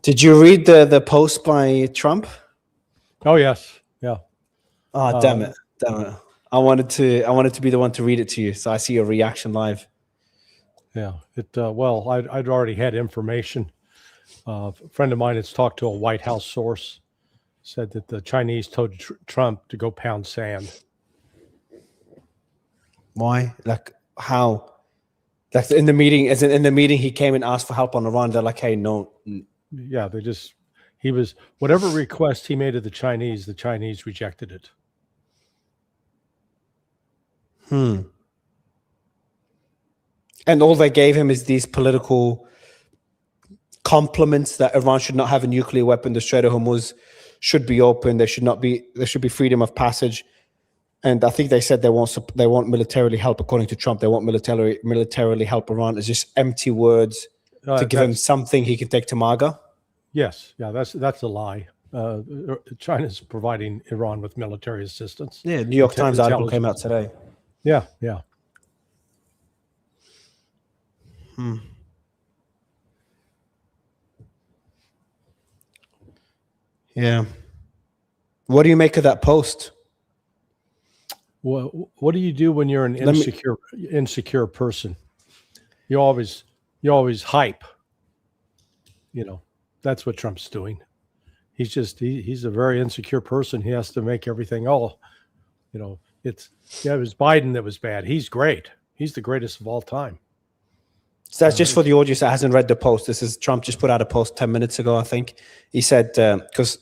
Did you read the post by Trump? Oh yes, yeah. Oh, damn it. I wanted to be the one to read it to you, so I see your reaction live. Yeah. Well, I'd already had information. A friend of mine has talked to a White House source, said that the Chinese told Trump to go pound sand. Why? Like how? Like in the meeting, as in the meeting, he came and asked for help on Iran. They're like, hey, no. Yeah, he was, whatever request he made to the Chinese rejected it. And all they gave him is these political compliments that Iran should not have a nuclear weapon. The Strait of Hormuz should be open. There should be freedom of passage. And I think they said they want militarily help. According to Trump, they want militarily help Iran. It's just empty words to give him something he can take to MAGA. Yes, yeah, that's a lie. China's providing Iran with military assistance. Yeah, New York Times article came out today. Yeah, yeah. Yeah. What do you make of that post? Well, what do you do when you're an insecure person? You always hype. You know, that's what Trump's doing. He's a very insecure person. He has to make everything all, you know, it was Biden that was bad. He's great. He's the greatest of all time. So that's just for the audience that hasn't read the post. This is Trump just put out a post 10 minutes ago, I think. He said, because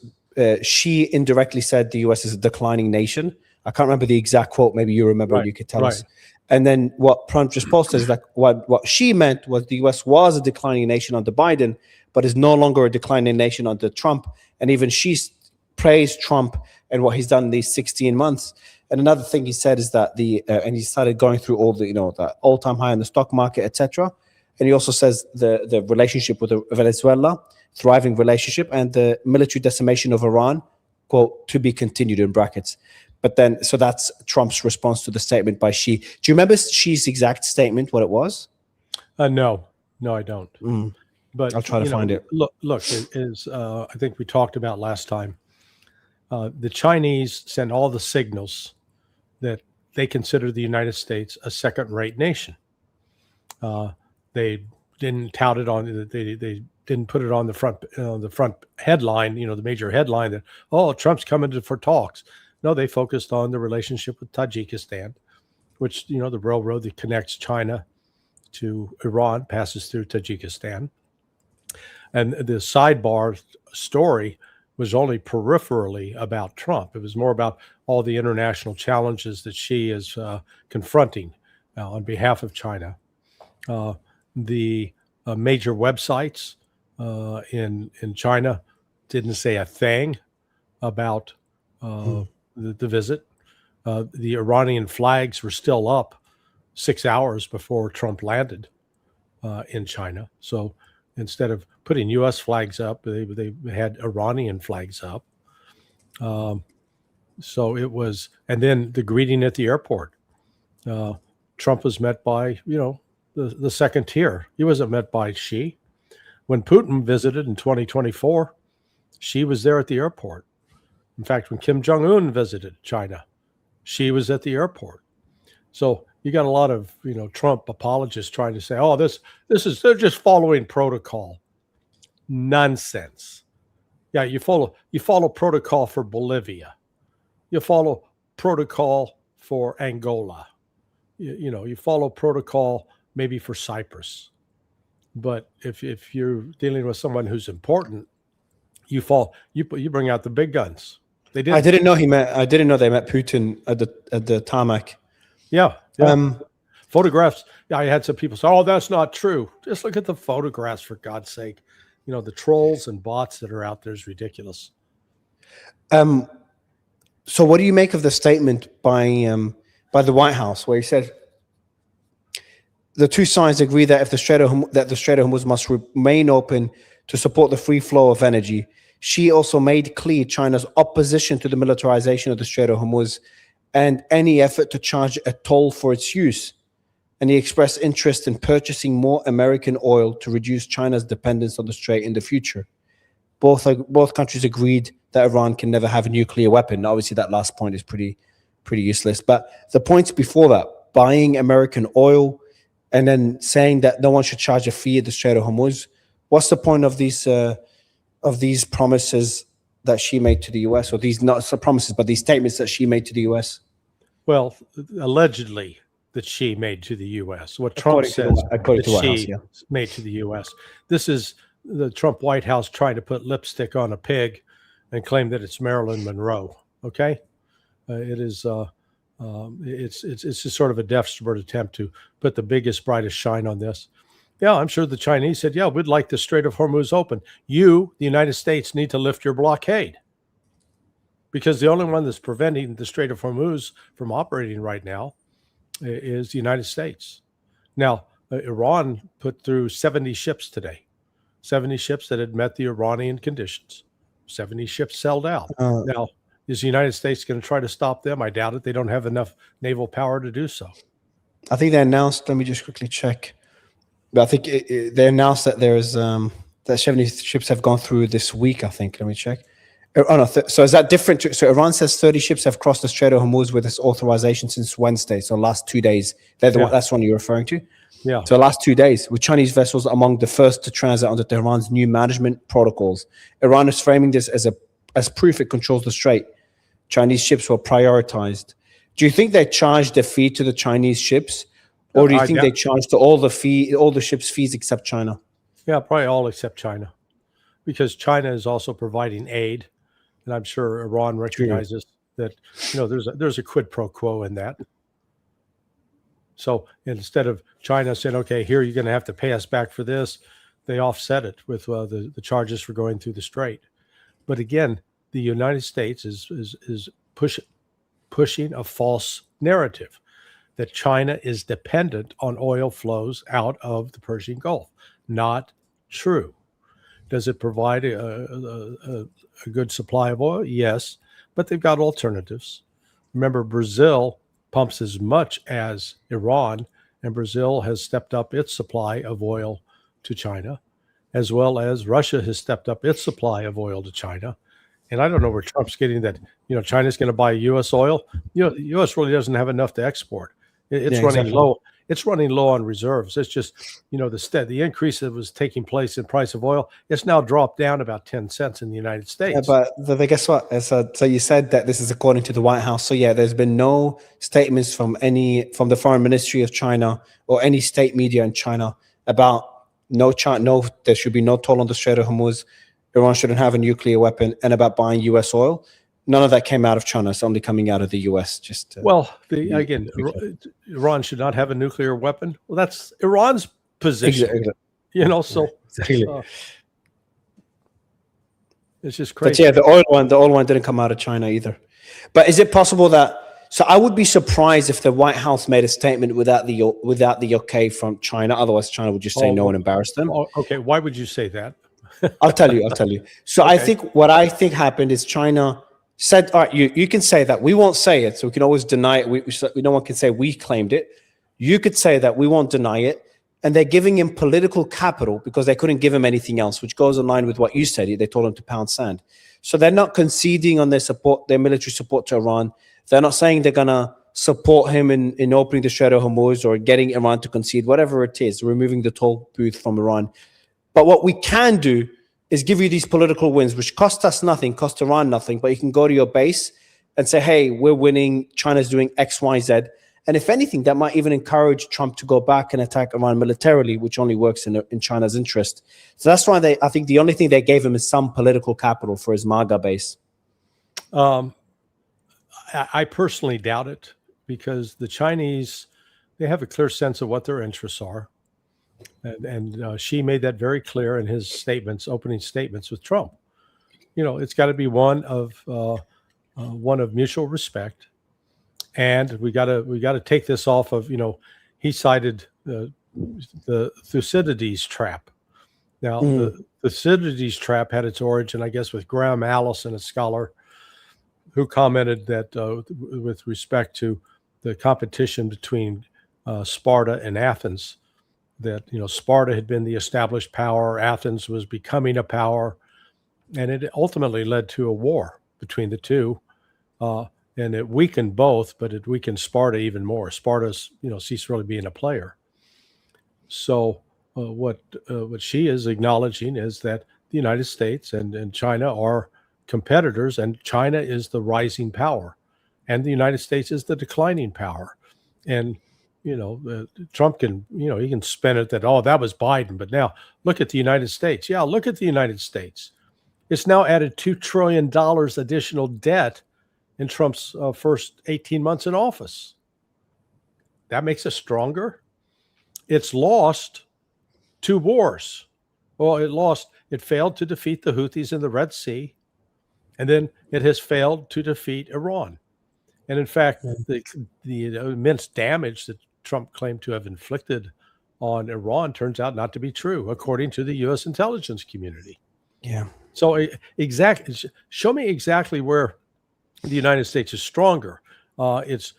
she indirectly said the US is a declining nation. I can't remember the exact quote. Maybe you remember and you could tell us. And then what Trump just posted is like, what she meant was the US was a declining nation under Biden, but is no longer a declining nation under Trump. And even she praised Trump and what he's done in these 16 months. And another thing he said is that and he started going through all the, the all-time high in the stock market, etc. And he also says the relationship with Venezuela, thriving relationship, and the military decimation of Iran, quote, to be continued in brackets. But then, so that's Trump's response to the statement by Xi. Do you remember Xi's exact statement, what it was? No, I don't. But I'll try to find it. Look, it is, I think we talked about last time. The Chinese send all the signals that they consider the United States a second-rate nation. They didn't tout it on. They didn't put it on the front headline. The major headline that Trump's coming for talks. No, they focused on the relationship with Tajikistan, which the railroad that connects China to Iran passes through Tajikistan. And the sidebar story was only peripherally about Trump. It was more about all the international challenges that Xi is confronting on behalf of China. The major websites in China didn't say a thing about the visit. The Iranian flags were still up 6 hours before Trump landed in China. So instead of putting U.S. flags up, they had Iranian flags up. So it was, and then the greeting at the airport. Trump was met by, the second tier. He wasn't met by Xi. When Putin visited in 2024, Xi was there at the airport. In fact, when Kim Jong-un visited China, Xi was at the airport. So you got a lot of, Trump apologists trying to say, they're just following protocol. Nonsense. Yeah, you follow protocol for Bolivia. You follow protocol for Angola. You follow protocol maybe for Cyprus. But if you're dealing with someone who's important, you bring out the big guns. They did. I didn't know they met Putin at the tarmac. Yeah. Photographs. Yeah, I had some people say, that's not true. Just look at the photographs, for God's sake. The trolls and bots that are out there is ridiculous. So what do you make of the statement by the White House, where he said the two sides agree that the Strait of Hormuz must remain open to support the free flow of energy? She also made clear China's opposition to the militarization of the Strait of Hormuz and any effort to charge a toll for its use. And he expressed interest in purchasing more American oil to reduce China's dependence on the Strait in the future. both countries agreed that Iran can never have a nuclear weapon. Obviously, that last point is pretty useless. But the points before that, buying American oil, and then saying that no one should charge a fee at the Strait of Hormuz. What's the point of these promises that she made to the US, or these not so promises, but these statements that she made to the US? Well, allegedly that she made to the U.S. What Trump says that she made to the U.S. This is the Trump White House trying to put lipstick on a pig and claim that it's Marilyn Monroe. Okay, it's just sort of a desperate attempt to put the biggest, brightest shine on this. Yeah, I'm sure the Chinese said, yeah, we'd like the Strait of Hormuz open. You, the United States, need to lift your blockade, because the only one that's preventing the Strait of Hormuz from operating right now is the United States. Now, Iran put through 70 ships today, 70 ships that had met the Iranian conditions. 70 ships sailed out. Now, is the United States going to try to stop them? I doubt it. They don't have enough naval power to do so. I think they announced, let me just quickly check. I think they announced that there's that 70 ships have gone through this week, I think. Let me check. Oh, no, so is that different? So Iran says 30 ships have crossed the Strait of Hormuz with its authorization since Wednesday. So last 2 days. That's the one you're referring to? Yeah. So last 2 days, with Chinese vessels among the first to transit under Tehran's new management protocols. Iran is framing this as proof it controls the strait. Chinese ships were prioritized. Do you think they charged a fee to the Chinese ships? Or do you think they charged all the ships' fees except China? Yeah, probably all except China. Because China is also providing aid. And I'm sure Iran recognizes that, there's a quid pro quo in that. So instead of China saying, okay, here you're going to have to pay us back for this, they offset it with the charges for going through the strait. But again, the United States is pushing a false narrative that China is dependent on oil flows out of the Persian Gulf. Not true. Does it provide a good supply of oil? Yes, but they've got alternatives. Remember, Brazil pumps as much as Iran, and Brazil has stepped up its supply of oil to China, as well as Russia has stepped up its supply of oil to China. And I don't know where Trump's getting that, China's going to buy U.S. oil. The U.S. really doesn't have enough to export. It's running low. It's running low on reserves. It's just, the increase that was taking place in price of oil, it's now dropped down about 10 cents in the United States. Yeah, but guess what? So you said that this is according to the White House. So yeah, there's been no statements from the Foreign Ministry of China or any state media in China about there should be no toll on the Strait of Hormuz. Iran shouldn't have a nuclear weapon, and about buying U.S. oil. None of that came out of China. It's only coming out of the U.S. Iran should not have a nuclear weapon. Well, that's Iran's position. Exactly. So it's just crazy. But yeah, the oil one didn't come out of China either. But is it possible that? So I would be surprised if the White House made a statement without the okay from China. Otherwise, China would just say no and embarrass them. Okay, why would you say that? I'll tell you. So okay. What I think happened is China said, all right, you can say that. We won't say it. So we can always deny it. No one can say we claimed it. You could say that. We won't deny it. And they're giving him political capital because they couldn't give him anything else, which goes in line with what you said. They told him to pound sand. So they're not conceding on their military support to Iran. They're not saying they're going to support him in opening the Strait of Hormuz or getting Iran to concede, whatever it is, removing the toll booth from Iran. But what we can do is give you these political wins, which cost us nothing, cost Iran nothing, but you can go to your base and say, hey, we're winning, China's doing X, Y, Z. And if anything, that might even encourage Trump to go back and attack Iran militarily, which only works in China's interest. So that's why I think the only thing they gave him is some political capital for his MAGA base. I personally doubt it, because the Chinese, they have a clear sense of what their interests are. And Xi made that very clear in his opening statements with Trump. It's got to be one of mutual respect, and we got to take this off of. He cited the Thucydides trap. Now, the Thucydides trap had its origin, I guess, with Graham Allison, a scholar, who commented that with respect to the competition between Sparta and Athens, that Sparta had been the established power, Athens was becoming a power, and it ultimately led to a war between the two, and it weakened both, but it weakened Sparta even more. Sparta's, ceased really being a player. So what she is acknowledging is that the United States and China are competitors, and China is the rising power, and the United States is the declining power. And Trump can, he can spin it that, oh, that was Biden, but now look at the United States. Yeah, look at the United States. It's now added $2 trillion additional debt in Trump's first 18 months in office. That makes us stronger. It's lost 2 wars. Well, it failed to defeat the Houthis in the Red Sea, and then it has failed to defeat Iran. And in fact, the immense damage that Trump claimed to have inflicted on Iran turns out not to be true, according to the U.S. intelligence community. Yeah. So show me exactly where the United States is stronger. Its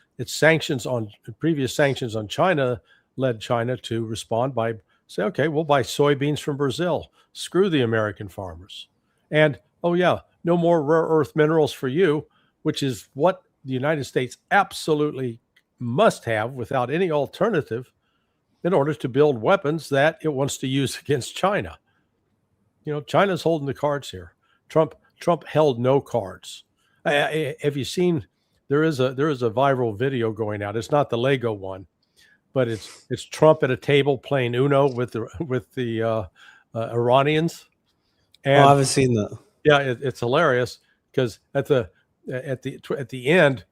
previous sanctions on China led China to respond by say, okay, we'll buy soybeans from Brazil. Screw the American farmers. And, oh yeah, no more rare earth minerals for you, which is what the United States absolutely must have without any alternative in order to build weapons that it wants to use against China. China's holding the cards here. Trump held no cards. Have you seen? There is a viral video going out. It's not the Lego one, but it's Trump at a table playing Uno with the Iranians. And I haven't seen that. Yeah, it's hilarious because at the end,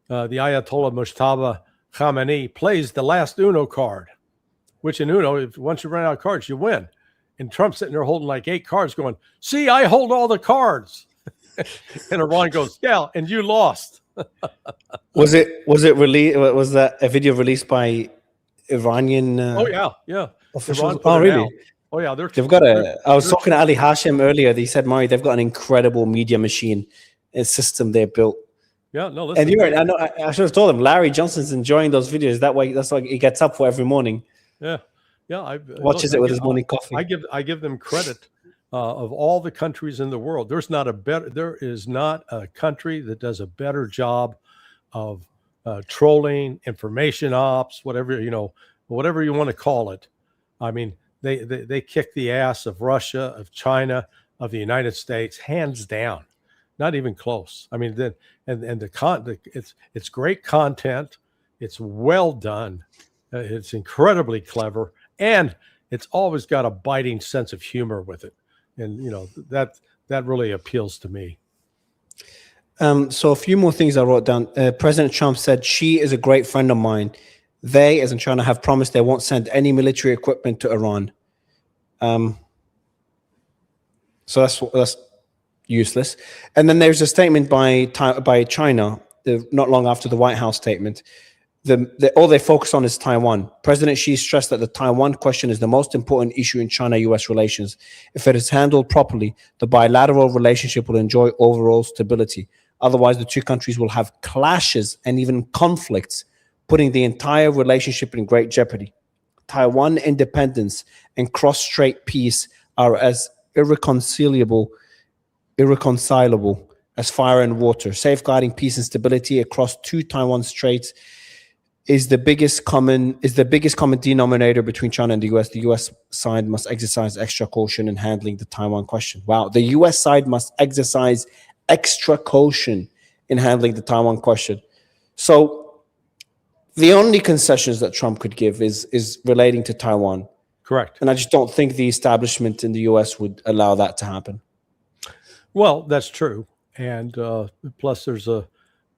the Ayatollah Mustafa Khamenei plays the last Uno card, which in Uno, once you run out of cards, you win. And Trump's sitting there holding like 8 cards going, see, I hold all the cards. And Iran goes, yeah, and you lost. Was it released? Was that a video released by Iranian? Yeah. Officials? Oh, really? Out. Oh, yeah. They've got I was talking to Ali Hashim earlier. They said, Murray, they've got an incredible media machine system they built. Yeah, no, listen. And I should have told him, Larry Johnson's enjoying those videos. That's why he gets up for every morning. Yeah. Watches it with his morning coffee. I give them credit. Of all the countries in the world, there is not a country that does a better job of trolling, information ops, whatever you want to call it. I mean, they kick the ass of Russia, of China, of the United States, hands down, not even close. I mean, it's great content, it's well done, it's incredibly clever, and it's always got a biting sense of humor with it. And, that really appeals to me. So a few more things I wrote down. President Trump said, she is a great friend of mine. They, as in China, have promised they won't send any military equipment to Iran. So that's useless. And then there's a statement by China not long after the White House statement. All they focus on is Taiwan. President Xi stressed that the Taiwan question is the most important issue in China-US relations. If it is handled properly, the bilateral relationship will enjoy overall stability. Otherwise, the two countries will have clashes and even conflicts, putting the entire relationship in great jeopardy. Taiwan independence and cross-strait peace are as irreconcilable as fire and water. Safeguarding peace and stability across 2 Taiwan straits is the biggest common denominator between China and the US. The US side must exercise extra caution in handling the Taiwan question. Wow, the US side must exercise extra caution in handling the Taiwan question. So the only concessions that Trump could give is relating to Taiwan. Correct. And I just don't think the establishment in the US would allow that to happen. Well, that's true. And plus there's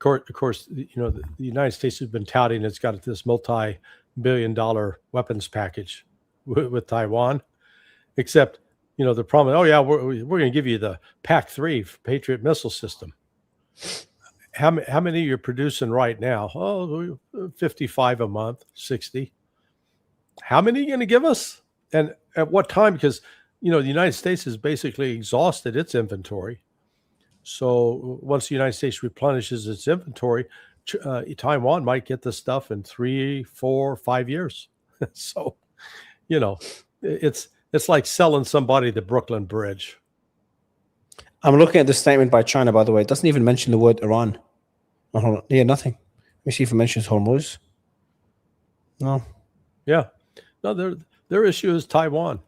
of course, the United States has been touting it's got this multi-billion-dollar weapons package with Taiwan, except, the problem, oh yeah, we're going to give you the PAC-3 Patriot missile system. How many you're producing right now? Oh, 55 a month, 60. How many are you going to give us? And at what time? Because, the United States has basically exhausted its inventory. So once the United States replenishes its inventory, Taiwan might get the stuff in 3, 4, 5 years. So, it's like selling somebody the Brooklyn Bridge. I'm looking at the statement by China, by the way. It doesn't even mention the word Iran. Oh, hold on. Yeah, nothing. Let me see if it mentions HORMUZ. No. Yeah. No, their issue is Taiwan.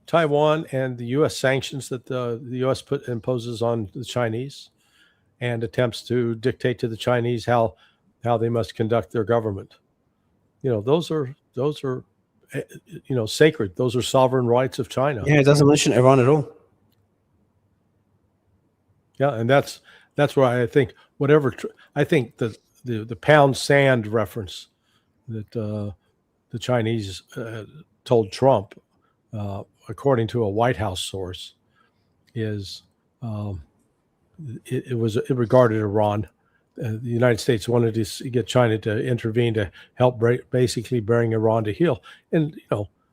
Taiwan and the U.S. sanctions that the U.S. imposes on the Chinese, and attempts to dictate to the Chinese how they must conduct their government. Those are sacred. Those are sovereign rights of China. Yeah, it doesn't mention Iran at all. Yeah, and that's why I think I think the pound sand reference that the Chinese told Trump, according to a White House source, is it regarded Iran. The United States wanted to get China to intervene to help basically bring Iran to heel. And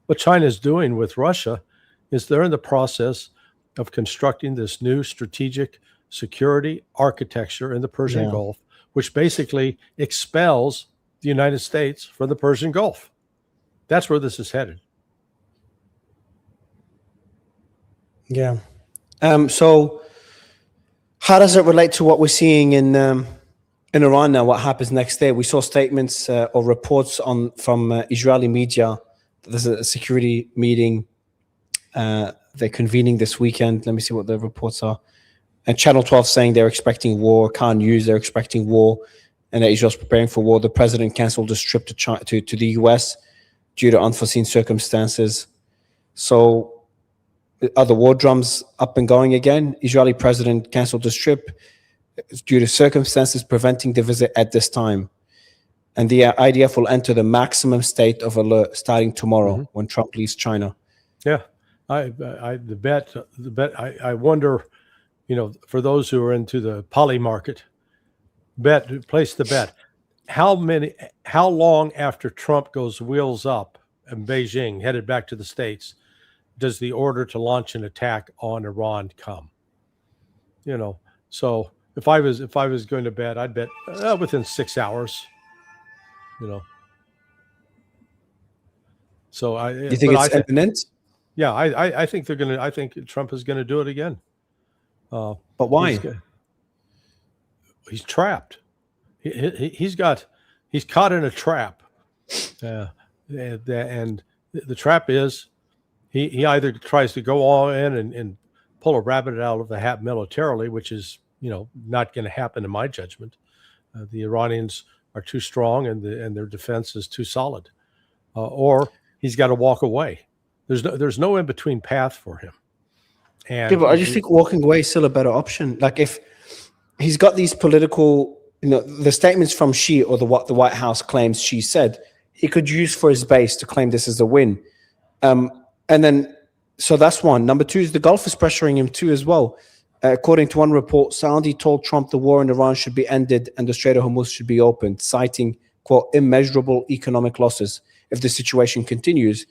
what China is doing with Russia is they're in the process of constructing this new strategic security architecture in the Persian Gulf, which basically expels the United States from the Persian Gulf. That's where this is headed. Yeah. So how does it relate to what we're seeing in Iran now? What happens next day? We saw statements or reports from Israeli media. There's a security meeting they're convening this weekend. Let me see what the reports are. And Channel 12 saying they're expecting war. Khan News, they're expecting war, and that Israel's preparing for war. The president canceled his trip to the US due to unforeseen circumstances. So are the war drums up and going again? Israeli president canceled his trip due to circumstances preventing the visit at this time. And the IDF will enter the maximum state of alert starting tomorrow when Trump leaves China. Yeah, I wonder, for those who are into the poly market, place the bet. How long after Trump goes wheels up in Beijing, headed back to the States, does the order to launch an attack on Iran come? So if I was going to bet, I'd bet within 6 hours. So you think it's imminent? Yeah, I think they're gonna. I think Trump is going to do it again. But why? He's trapped. He's caught in a trap, and the trap is he either tries to go all in and pull a rabbit out of the hat militarily, which is not going to happen in my judgment. The Iranians are too strong, and their defense is too solid, or he's got to walk away. There's no in between path for him. And but I just think walking away is still a better option. Like if he's got these political, the statements from Xi or what the White House claims Xi said, he could use for his base to claim this is a win. And then, so that's one. Number two is the Gulf is pressuring him too as well. According to one report, Saudi told Trump the war in Iran should be ended and the Strait of Hormuz should be opened, citing, quote, immeasurable economic losses if the situation continues.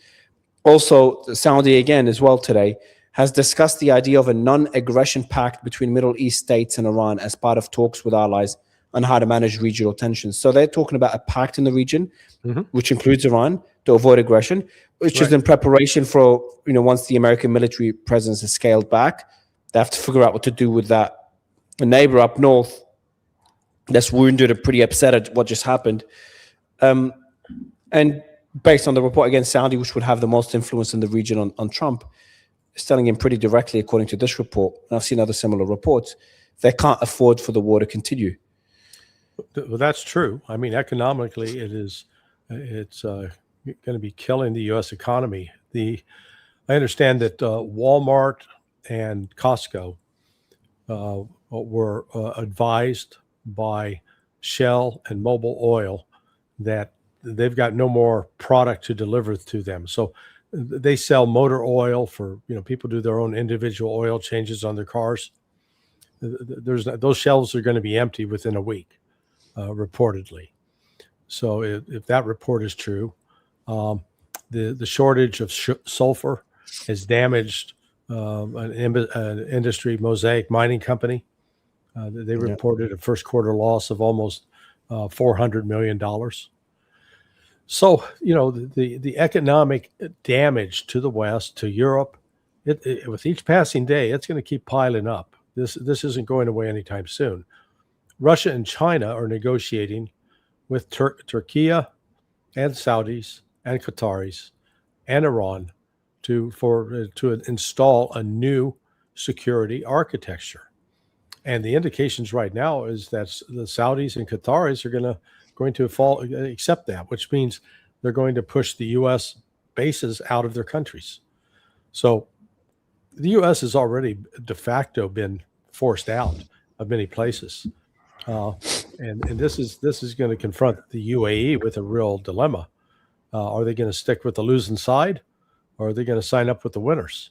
Also, Saudi again as well today has discussed the idea of a non-aggression pact between Middle East states and Iran as part of talks with allies on how to manage regional tensions. So they're talking about a pact in the region, which includes Iran, to avoid aggression, which is in preparation for, once the American military presence is scaled back, they have to figure out what to do with that. A neighbor up north that's wounded and pretty upset at what just happened. And based on the report against Saudi, which would have the most influence in the region on Trump, is telling him pretty directly, according to this report, and I've seen other similar reports, they can't afford for the war to continue. Well, that's true. I mean, economically, it's going to be killing the U.S. economy. I understand that Walmart and Costco were advised by Shell and Mobil Oil that they've got no more product to deliver to them. So they sell motor oil for, people do their own individual oil changes on their cars. Those shelves are going to be empty within a week, reportedly. So if that report is true, the shortage of sulfur has damaged an industry, Mosaic Mining Company. They reported a first quarter loss of almost $400 million. So, the economic damage to the West, to Europe, with each passing day, it's going to keep piling up. This isn't going away anytime soon. Russia and China are negotiating with Turkey and Saudis and Qataris and Iran to install a new security architecture. And the indications right now is that the Saudis and Qataris are going to accept that, which means they're going to push the U.S. bases out of their countries. So the U.S. has already de facto been forced out of many places. And this is going to confront the UAE with a real dilemma. Are they going to stick with the losing side, or are they going to sign up with the winners?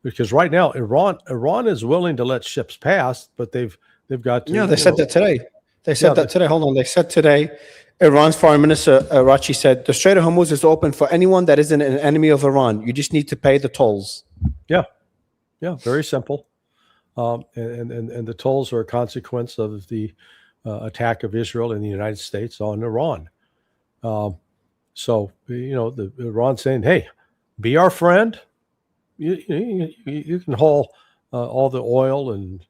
Because right now Iran is willing to let ships pass, but they've got to. Yeah, they said that today. They said that today. Hold on. They said today, Iran's foreign minister Arachi said the Strait of Hormuz is open for anyone that isn't an enemy of Iran. You just need to pay the tolls. Yeah, very simple. And the tolls are a consequence of the attack of Israel and the United States on Iran. So the Iran saying, "Hey, be our friend. You can haul all the oil and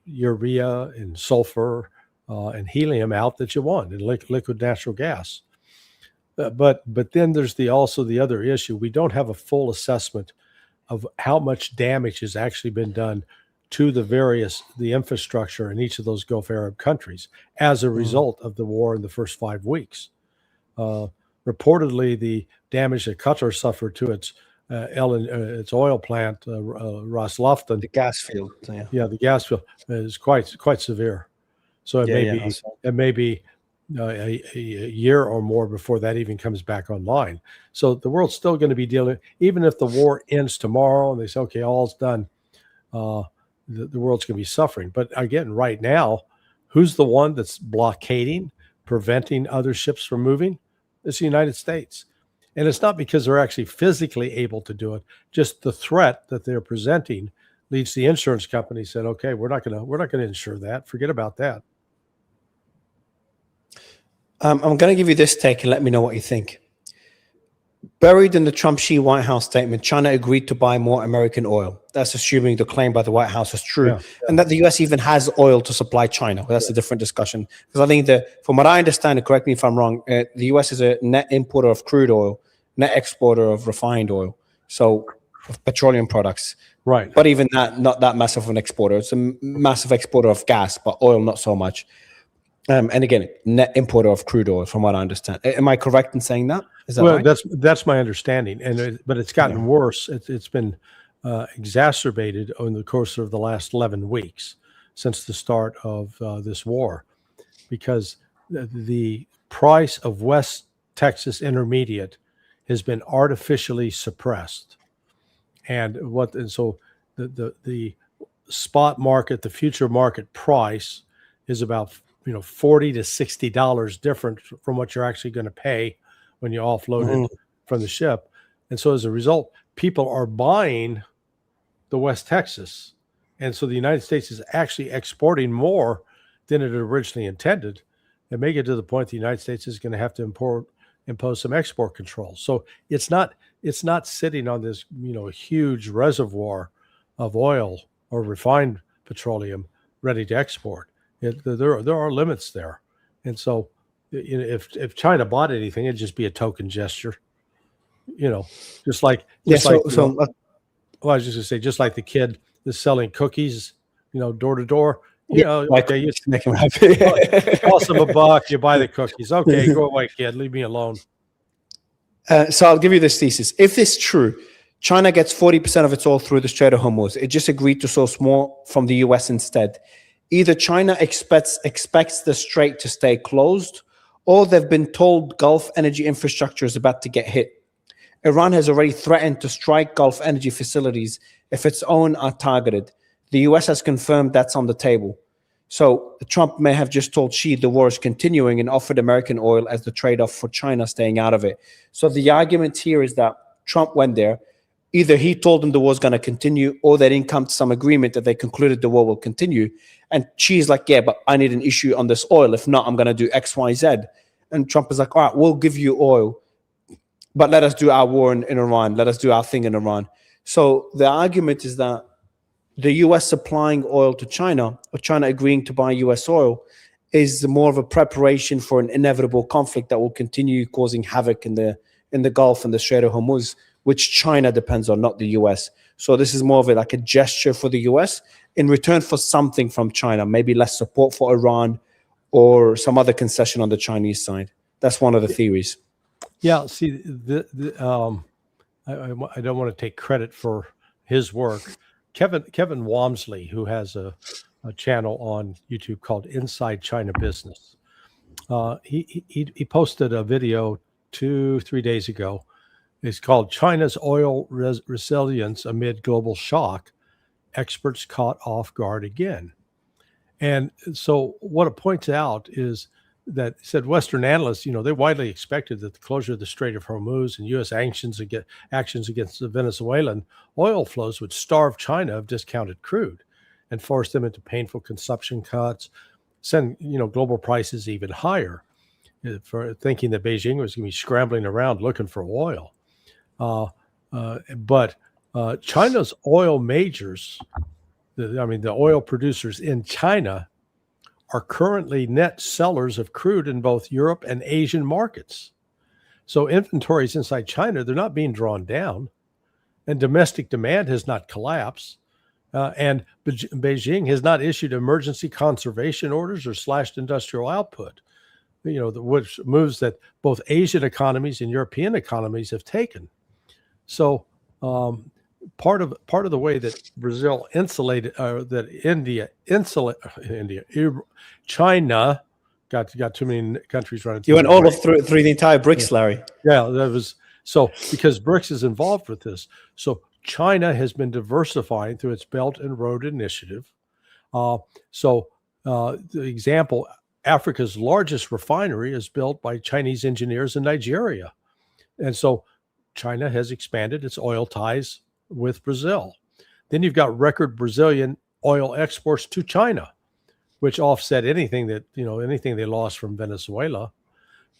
urea and sulfur and helium out that you want, and liquid natural gas." But then there's also the other issue. We don't have a full assessment of how much damage has actually been done to the infrastructure in each of those Gulf Arab countries as a result of the war in the first 5 weeks. Reportedly, the damage that Qatar suffered to its oil plant, Ras Laffan, the gas field, the gas field is quite severe. So it may be a year or more before that even comes back online. So the world's still going to be dealing, even if the war ends tomorrow and they say, okay, all's done, the world's going to be suffering. But again, right now, who's the one that's blockading, preventing other ships from moving? It's the United States. And it's not because they're actually physically able to do it. Just the threat that they're presenting leads the insurance company said, okay, we're not going to insure that. Forget about that. I'm going to give you this take and let me know what you think. Buried in the Trump-Xi White House statement, China agreed to buy more American oil. That's assuming the claim by the White House is true, and that the U.S. even has oil to supply China. Well, that's a different discussion. Because I think from what I understand, correct me if I'm wrong, the U.S. is a net importer of crude oil, net exporter of refined oil, so of petroleum products. Right. But even that, not that massive of an exporter. It's a massive exporter of gas, but oil not so much. And again, net importer of crude oil, from what I understand. Am I correct in saying that? Is that well, right? That's my understanding, but it's gotten worse. It's been exacerbated over the course of the last 11 weeks since the start of this war, because the price of West Texas Intermediate has been artificially suppressed, and so the spot market, the future market price, is about $40 to $60 different from what you're actually going to pay when you offload it from the ship. And so as a result, people are buying the West Texas. And so the United States is actually exporting more than it originally intended. It may get to the point the United States is going to have to impose some export controls. So it's not sitting on this huge reservoir of oil or refined petroleum ready to export. There are limits there, and so if China bought anything, it'd just be a token gesture, just like I was just going to say, just like the kid that's selling cookies, door to door. Okay, you make him happy. Cost him $1, you buy the cookies. Okay, go away, kid, leave me alone. So I'll give you this thesis. If this is true, China gets 40% of its oil through the Strait of Hormuz. It just agreed to source more from the U.S. instead. Either China expects the strait to stay closed, or they've been told Gulf energy infrastructure is about to get hit. Iran has already threatened to strike Gulf energy facilities if its own are targeted. The US has confirmed that's on the table. So Trump may have just told Xi the war is continuing and offered American oil as the trade-off for China staying out of it. So the argument here is that Trump went there. Either he told them the war is going to continue, or they didn't come to some agreement that they concluded the war will continue. And Xi's like, yeah, but I need an issue on this oil. If not, I'm going to do X, Y, Z. And Trump is like, all right, we'll give you oil, but let us do our war in Iran. Let us do our thing in Iran. So the argument is that the US supplying oil to China, or China agreeing to buy US oil, is more of a preparation for an inevitable conflict that will continue causing havoc in the Gulf and the Strait of Hormuz, which China depends on, not the US. So this is more of like a gesture for the US in return for something from China, maybe less support for Iran or some other concession on the Chinese side. That's one of the theories. Yeah, see, I don't want to take credit for his work. Kevin Walmsley, who has a channel on YouTube called Inside China Business, he posted a video 2-3 days ago. It's called China's Oil Resilience Amid Global Shock. Experts caught off guard again. And so what it points out is that said Western analysts, they widely expected that the closure of the Strait of Hormuz and U.S. actions against the Venezuelan oil flows would starve China of discounted crude and force them into painful consumption cuts, send global prices even higher, for thinking that Beijing was going to be scrambling around looking for oil. But China's oil majors, the oil producers in China, are currently net sellers of crude in both Europe and Asian markets. So inventories inside China, they're not being drawn down, and domestic demand has not collapsed. And Beijing has not issued emergency conservation orders or slashed industrial output, which moves that both Asian economies and European economies have taken. So part of the way that Brazil insulated, China got too many countries running. You went all through the entire BRICS, Larry. Yeah, that was so because BRICS is involved with this. So China has been diversifying through its Belt and Road Initiative. The example, Africa's largest refinery is built by Chinese engineers in Nigeria, and so China has expanded its oil ties with Brazil. Then you've got record Brazilian oil exports to China, which offset anything they lost from Venezuela.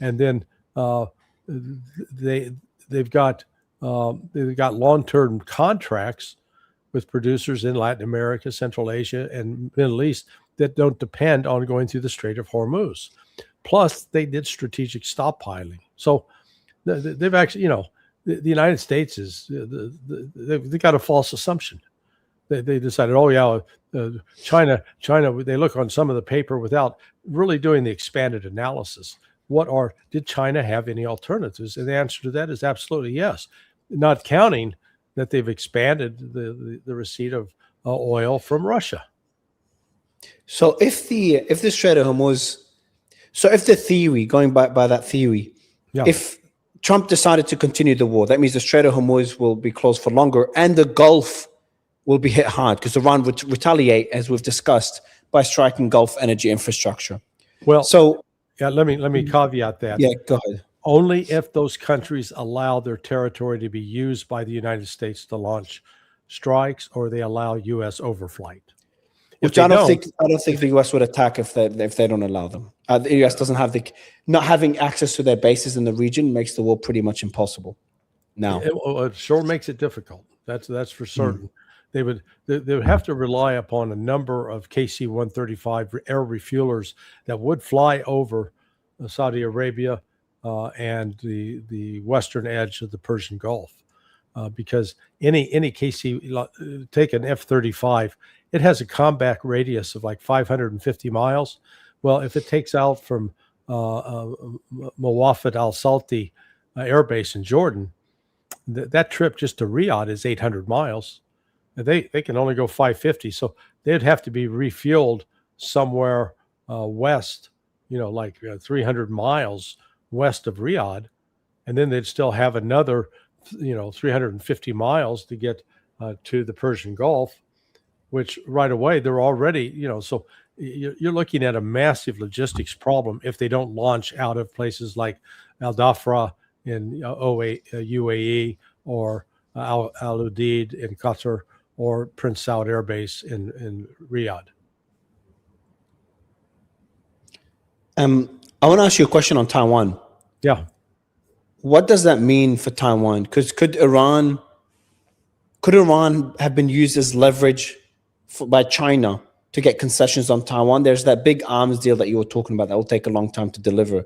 And then they've got long-term contracts with producers in Latin America, Central Asia, and Middle East that don't depend on going through the Strait of Hormuz. Plus, they did strategic stockpiling. So they've actually, the United States they've got a false assumption. They decided, China, they look on some of the paper without really doing the expanded analysis. Did China have any alternatives? And the answer to that is absolutely yes, not counting that they've expanded the receipt of oil from Russia. So if the Strait of Hormuz, if the theory, going by that theory, if Trump decided to continue the war, that means the Strait of Hormuz will be closed for longer and the Gulf will be hit hard because Iran would retaliate, as we've discussed, by striking Gulf energy infrastructure. Well, let me caveat that. Yeah, go ahead. Only if those countries allow their territory to be used by the United States to launch strikes, or they allow U.S. overflight. Which I don't think the U.S. would attack if they don't allow them. The U.S. doesn't have not having access to their bases in the region makes the war pretty much impossible. Now, it sure makes it difficult. That's for certain. They would have to rely upon a number of KC-135 air refuelers that would fly over Saudi Arabia and the western edge of the Persian Gulf, because any KC, take an F-35, it has a combat radius of like 550 miles. Well, if it takes out from Mawafat al-Salti Air Base in Jordan, that trip just to Riyadh is 800 miles. They can only go 550, so they'd have to be refueled somewhere west, like 300 miles west of Riyadh, and then they'd still have another, 350 miles to get to the Persian Gulf, which right away they're already, so you're looking at a massive logistics problem if they don't launch out of places like Al Dhafra in UAE or Al Udeid in Qatar, or Prince Saud Air Base in Riyadh. I want to ask you a question on Taiwan. Yeah. What does that mean for Taiwan? Because could Iran have been used as leverage by China to get concessions on Taiwan. There's that big arms deal that you were talking about that will take a long time to deliver.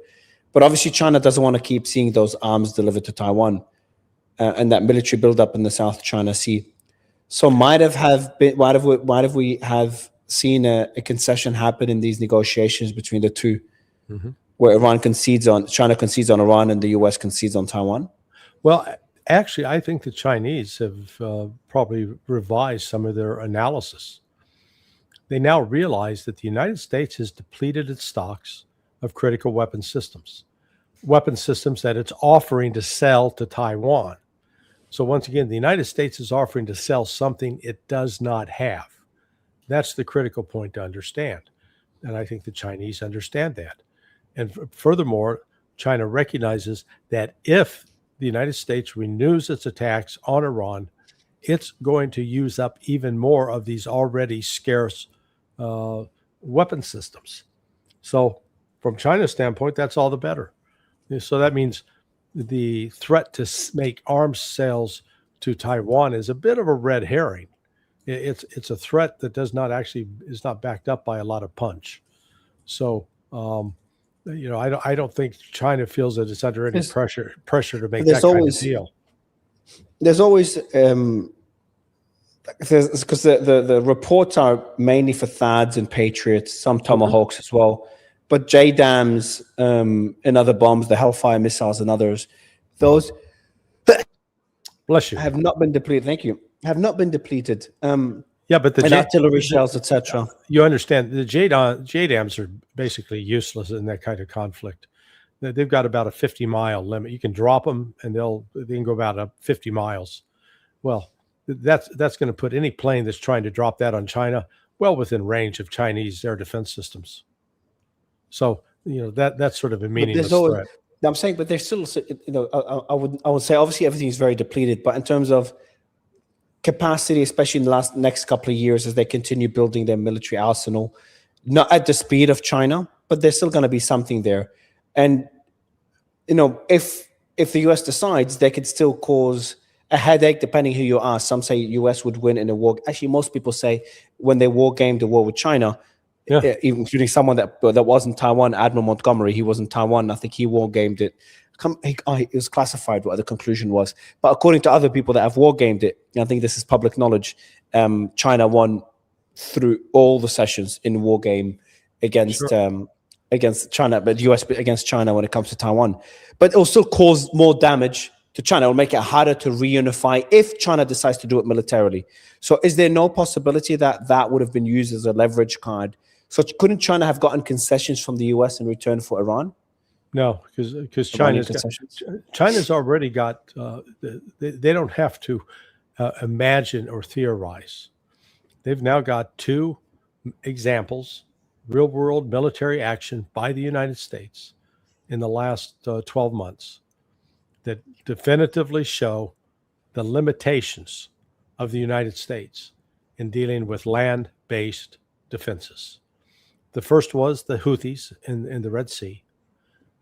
But obviously, China doesn't want to keep seeing those arms delivered to Taiwan and that military buildup in the South China Sea. So might have we have seen a concession happen in these negotiations between the two, where China concedes on Iran and the US concedes on Taiwan? Well, actually, I think the Chinese have probably revised some of their analysis. They now realize that the United States has depleted its stocks of critical weapon systems that it's offering to sell to Taiwan. So once again, the United States is offering to sell something it does not have. That's the critical point to understand. And I think the Chinese understand that. And furthermore, China recognizes that if the United States renews its attacks on Iran, it's going to use up even more of these already scarce weapon systems. So from China's standpoint, that's all the better. So that means the threat to make arms sales to Taiwan is a bit of a red herring. It's a threat that is not backed up by a lot of punch. So I don't think China feels that it's under any pressure to make that kind of deal. There's always because the reports are mainly for THAADs and Patriots, some Tomahawks as well. But JDAMs and other bombs, the Hellfire missiles and others, those bless you have not been depleted. Thank you. Have not been depleted. Yeah, but the artillery shells, etc. You understand the JDAMs are basically useless in that kind of conflict. They've got about a 50-mile limit. You can drop them, and they can go about 50 miles. Well, that's going to put any plane that's trying to drop that on China well within range of Chinese air defense systems. So that's sort of a meaningless threat. I'm saying, but there's still, I would say obviously everything is very depleted, but in terms of capacity, especially in the next couple of years, as they continue building their military arsenal, not at the speed of China, but there's still going to be something there. And if the US decides, they could still cause a headache, depending who you ask. Some say US would win in a war. Actually, most people say when they war gamed the war with China, including someone that was in Taiwan, Admiral Montgomery, he was in Taiwan. I think he war gamed it. It was classified what the conclusion was. But according to other people that have war gamed it, I think this is public knowledge, China won through all the sessions in war game against China, but US against China when it comes to Taiwan. But it will still cause more damage to China. It will make it harder to reunify if China decides to do it militarily. So is there no possibility that would have been used as a leverage card? So couldn't China have gotten concessions from the US in return for Iran? No, because China's already got, they don't have to imagine or theorize. They've now got two examples, real world military action by the United States in the last 12 months that definitively show the limitations of the United States in dealing with land-based defenses. The first was the Houthis in the Red Sea.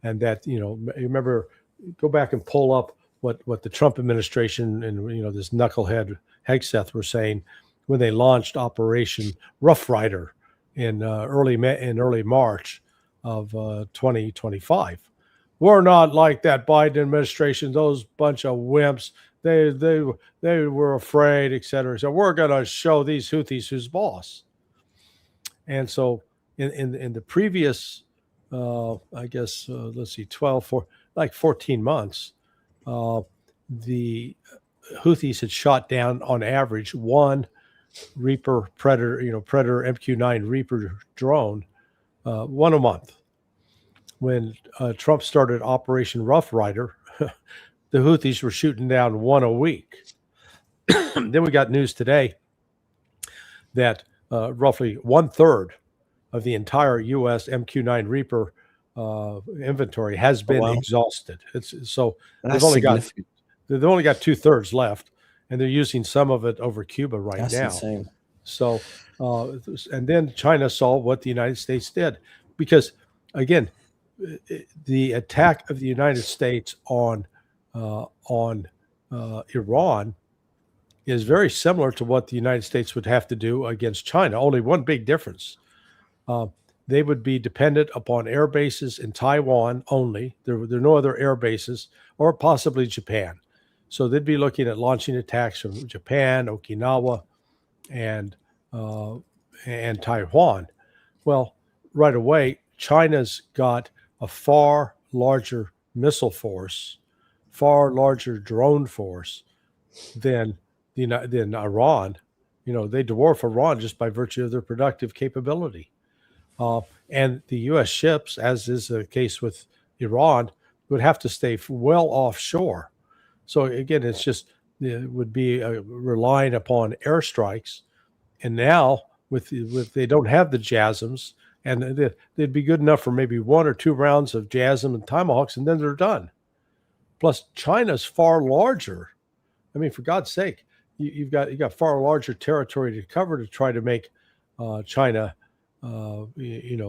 And that, remember, go back and pull up what the Trump administration and, this knucklehead Hegseth were saying when they launched Operation Rough Rider in early March of 2025. We're not like that Biden administration, those bunch of wimps. They were afraid, et cetera. So we're going to show these Houthis who's boss. And so in the previous, let's see, 14 months, the Houthis had shot down on average one Reaper Predator, Predator MQ-9 Reaper drone, one a month. When Trump started Operation Rough Rider, the Houthis were shooting down one a week. Then we got news today that roughly 1/3 of the entire U.S. MQ-9 Reaper inventory has been exhausted. They've only got 2/3 left, and they're using some of it over Cuba right now. That's insane. So, and then China saw what the United States did, because again, the attack of the United States on Iran is very similar to what the United States would have to do against China. Only one big difference. They would be dependent upon air bases in Taiwan only. There are no other air bases, or possibly Japan. So they'd be looking at launching attacks from Japan, Okinawa, and Taiwan. Well, right away, China's got a far larger missile force, far larger drone force than Iran. They dwarf Iran just by virtue of their productive capability. And the U.S. ships, as is the case with Iran, would have to stay well offshore. So again, it would be relying upon airstrikes. And now they don't have the JASSMs, and they'd be good enough for maybe 1 or 2 rounds of JASSM and Tomahawks, and then they're done. Plus, China's far larger. I mean, for God's sake, you've got far larger territory to cover to try to make China,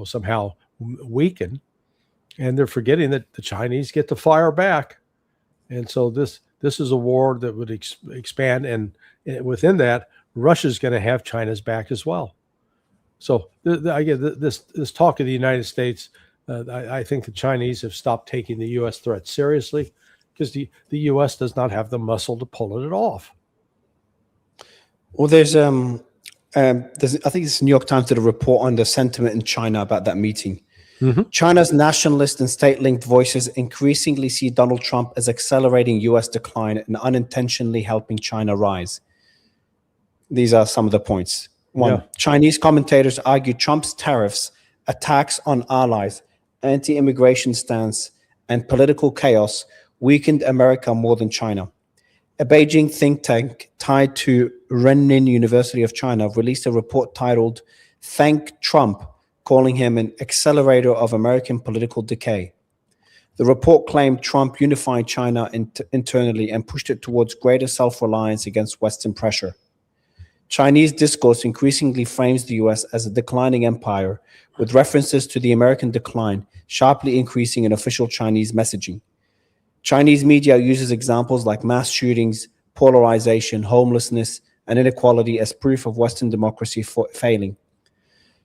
somehow weaken. And they're forgetting that the Chinese get to fire back, and so this is a war that would expand, and within that, Russia's going to have China's back as well. So again, this talk of the United States, I think the Chinese have stopped taking the U.S. threat seriously, because the U.S. does not have the muscle to pull it off. Well, there's I think it's New York Times did a report on the sentiment in China about that meeting. Mm-hmm. China's nationalist and state-linked voices increasingly see Donald Trump as accelerating U.S. decline and unintentionally helping China rise. These are some of the points. 1, Chinese commentators argue Trump's tariffs, attacks on allies, anti-immigration stance, and political chaos weakened America more than China. A Beijing think tank tied to Renmin University of China released a report titled "Thank Trump," calling him an accelerator of American political decay. The report claimed Trump unified China internally and pushed it towards greater self-reliance against Western pressure. Chinese discourse increasingly frames the U.S. as a declining empire, with references to the American decline sharply increasing in official Chinese messaging. Chinese media uses examples like mass shootings, polarization, homelessness, and inequality as proof of Western democracy failing.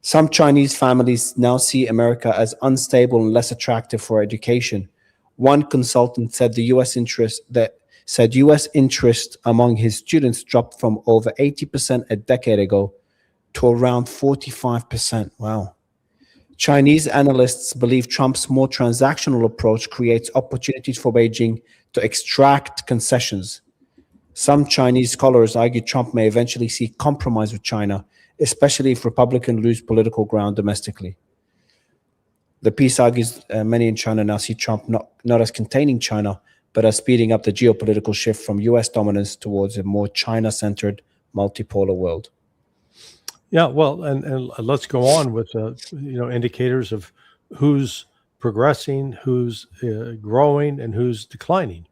Some Chinese families now see America as unstable and less attractive for education. One consultant said U.S. interest among his students dropped from over 80% a decade ago to around 45%. Wow. Chinese analysts believe Trump's more transactional approach creates opportunities for Beijing to extract concessions. Some Chinese scholars argue Trump may eventually seek compromise with China, especially if Republicans lose political ground domestically. The piece argues many in China now see Trump not as containing China, but as speeding up the geopolitical shift from U.S. dominance towards a more China-centered multipolar world. Yeah, well, and let's go on with indicators of who's progressing, who's growing, and who's declining.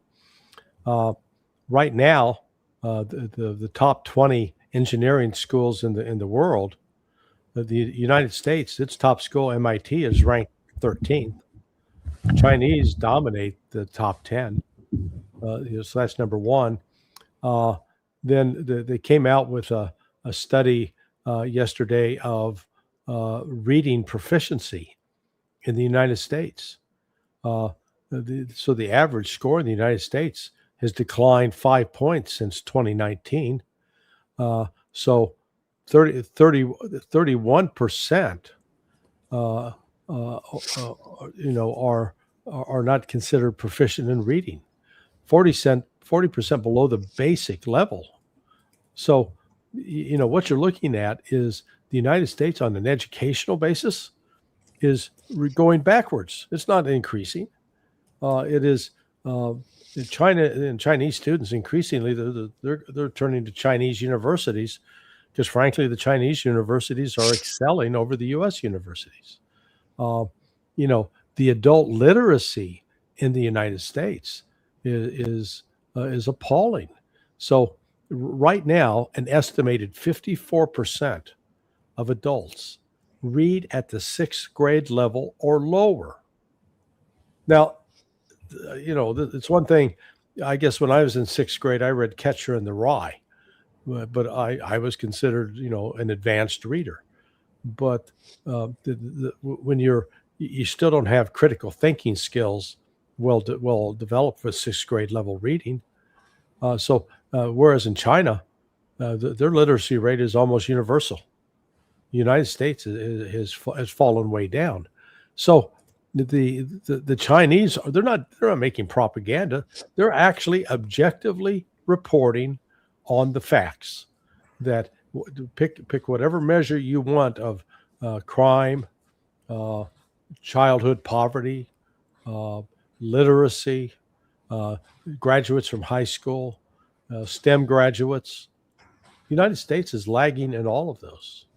Right now, the top 20 engineering schools in the world, the United States, its top school, MIT, is ranked 13th. Chinese dominate the top 10. So that's number one. Then they came out with a study yesterday of reading proficiency in the United States. So the average score in the United States has declined 5 points since 2019. So 31% are not considered proficient in reading. 40% below the basic level. So, what you're looking at is the United States on an educational basis is going backwards. It's not increasing. It is China and Chinese students increasingly they're turning to Chinese universities because, frankly, the Chinese universities are excelling over the U.S. universities. The adult literacy in the United States is appalling. So right now, an estimated 54% of adults read at the 6th grade level or lower. Now, it's one thing. I guess when I was in 6th grade, I read Catcher in the Rye. but I was considered, an advanced reader. But when you still don't have critical thinking skills well developed with sixth grade level reading. Whereas in China, their literacy rate is almost universal. The United States has fallen way down. So the Chinese, they're not making propaganda. They're actually objectively reporting on the facts. That pick whatever measure you want of crime, childhood poverty, literacy, graduates from high school, STEM graduates. The United States is lagging in all of those.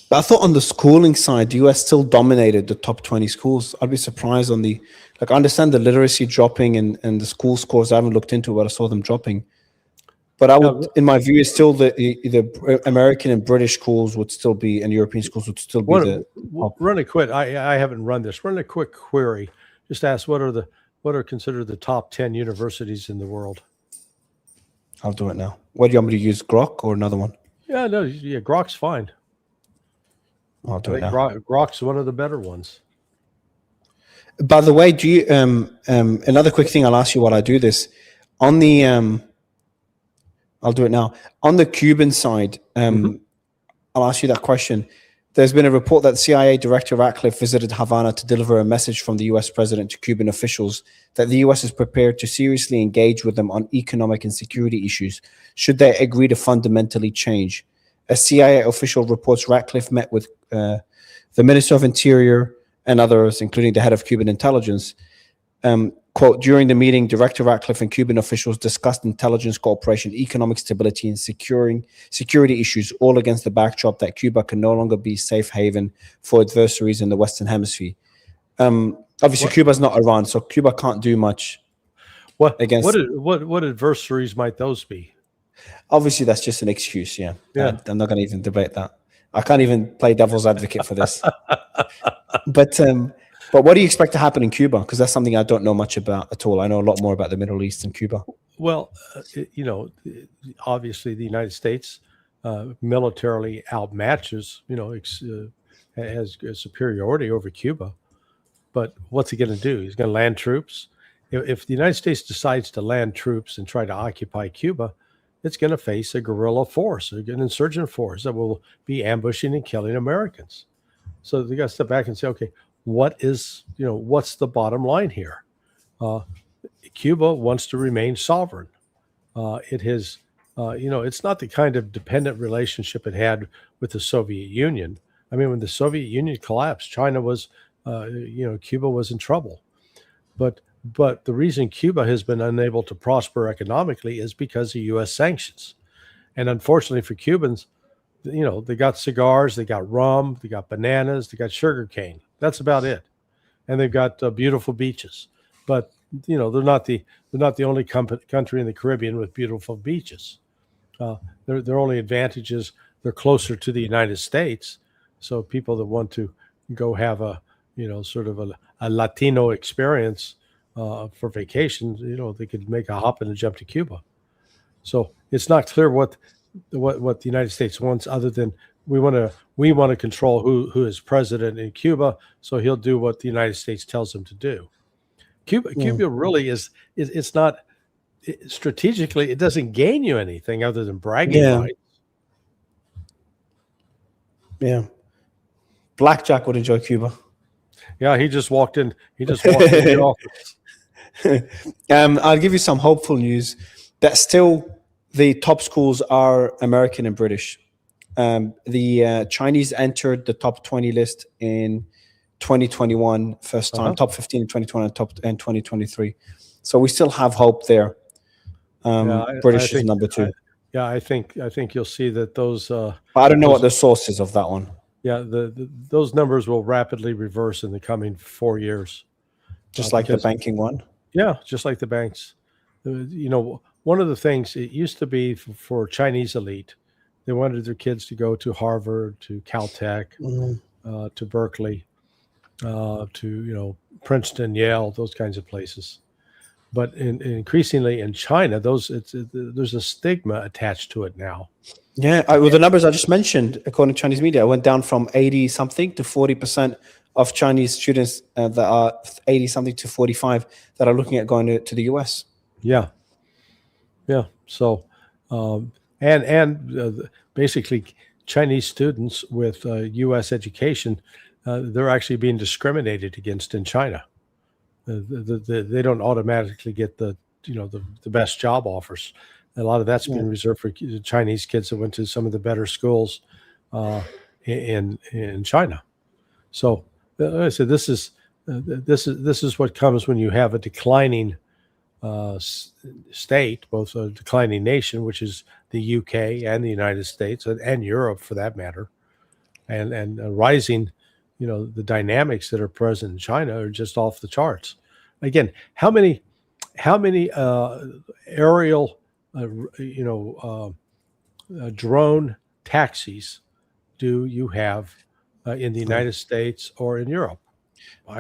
But I thought on the schooling side, the US still dominated the top 20 schools. I'd be surprised on I understand the literacy dropping and the school scores. I haven't looked into it, but I saw them dropping. But in my view, it's still the American and British schools would still be, and European schools would still be Run a quick. I haven't run this. Run a quick query. Just ask what are considered the top 10 universities in the world. I'll do it now. What do you want me to use, Grok or another one? Yeah, Grok's fine. I'll do it now. Grok's one of the better ones. By the way, do you another quick thing? I'll ask you while I do this. On the I'll do it now. On the Cuban side, I'll ask you that question. There's been a report that CIA Director Ratcliffe visited Havana to deliver a message from the US president to Cuban officials that the US is prepared to seriously engage with them on economic and security issues should they agree to fundamentally change. A CIA official reports Ratcliffe met with the Minister of Interior and others, including the head of Cuban intelligence. Quote, during the meeting, Director Ratcliffe and Cuban officials discussed intelligence cooperation, economic stability, and security issues, all against the backdrop that Cuba can no longer be safe haven for adversaries in the Western Hemisphere. Obviously, Cuba's not Iran, so Cuba can't do much against... What adversaries might those be? Obviously, that's just an excuse, yeah. I'm not going to even debate that. I can't even play devil's advocate for this. But what do you expect to happen in Cuba? Because that's something I don't know much about at all. I know a lot more about the Middle East than Cuba. Well, obviously the United States militarily outmatches, has a superiority over Cuba. But what's he going to do? He's going to land troops. If the United States decides to land troops and try to occupy Cuba, it's going to face a guerrilla force, an insurgent force that will be ambushing and killing Americans. So they got to step back and say, okay, what's the bottom line here? Cuba wants to remain sovereign. It has, it's not the kind of dependent relationship it had with the Soviet Union. I mean, when the Soviet Union collapsed, China was, Cuba was in trouble. But the reason Cuba has been unable to prosper economically is because of U.S. sanctions. And unfortunately for Cubans, they got cigars, they got rum, they got bananas, they got sugar cane. That's about it. And they've got beautiful beaches. But, they're not the only country in the Caribbean with beautiful beaches. Their only advantage is they're closer to the United States. So people that want to go have a Latino experience for vacation, they could make a hop and a jump to Cuba. So it's not clear what the United States wants, other than we want to control who is president in Cuba, so he'll do what the United States tells him to do. Cuba really it's not strategically, it doesn't gain you anything other than bragging rights. Yeah. Blackjack would enjoy Cuba. Yeah, he just walked in the office. I'll give you some hopeful news that still the top schools are American and British. The Chinese entered the top 20 list in 2021, first time, top 15 in 2020, and top in 2023. So we still have hope there. British is number 2. I think you'll see that those. I don't know what the source is of that one. Yeah, those numbers will rapidly reverse in the coming 4 years. Just like the banking one? Yeah, just like the banks. One of the things, it used to be for Chinese elite, they wanted their kids to go to Harvard, to Caltech, to Berkeley, to Princeton, Yale, those kinds of places. but increasingly in China, there's a stigma attached to it now. Yeah, well, the numbers I just mentioned, according to Chinese media, went down from 80 something to 40% of Chinese students that are 80 something to 45 that are looking at going to the US. Yeah, yeah. So, basically, Chinese students with U.S. education, they're actually being discriminated against in China. They don't automatically get the best job offers. A lot of that's been reserved for Chinese kids that went to some of the better schools in China. So, like I said, this is what comes when you have a declining state, both a declining nation, which is the UK and the United States and Europe for that matter, and rising, the dynamics that are present in China are just off the charts. Again, how many aerial, drone taxis do you have in the United States or in Europe?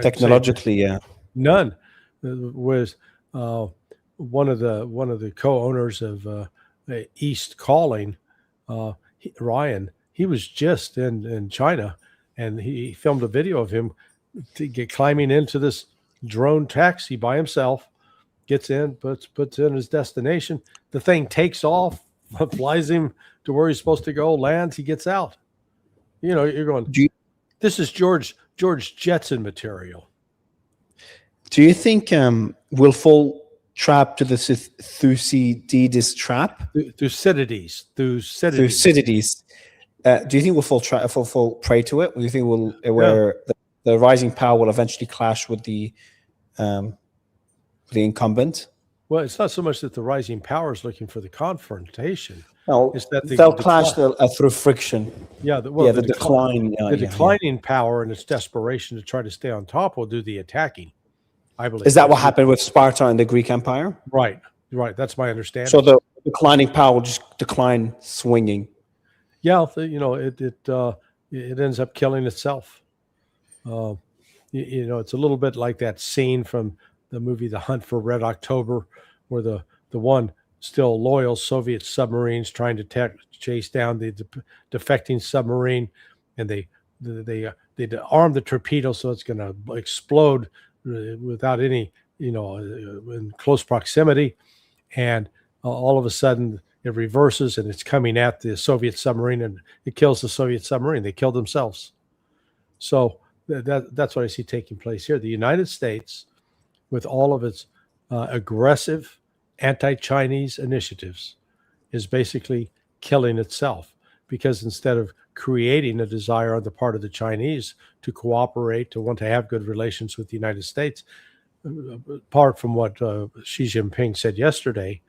Technologically, yeah, none. Was one of the co-owners of East Calling, Ryan. He was just in China, and he filmed a video of him climbing into this drone taxi by himself. Gets in, puts in his destination. The thing takes off, flies him to where he's supposed to go, lands, he gets out. You're going, this is George Jetson material. Do you think we'll fall trap to the Thucydides trap? Thucydides. Thucydides. Do you think we'll fall prey to it? Do you think where the rising power will eventually clash with the incumbent? Well, it's not so much that the rising power is looking for the confrontation. No, it's that they'll clash through friction. Yeah, the decline. The declining power and its desperation to try to stay on top will do the attacking, I believe. Is that what happened with Sparta and the Greek Empire? Right. That's my understanding. So the declining power will just decline swinging. Yeah, it ends up killing itself. It's a little bit like that scene from the movie The Hunt for Red October, where the one still loyal Soviet submarines trying to chase down the defecting submarine, and they arm the torpedo so it's going to explode without any in close proximity, and all of a sudden it reverses and it's coming at the Soviet submarine and it kills the Soviet submarine. They kill themselves. So that's what I see taking place here. The United States, with all of its aggressive anti-Chinese initiatives, is basically killing itself, because instead of creating a desire on the part of the Chinese to cooperate, to want to have good relations with the United States, apart from what Xi Jinping said yesterday,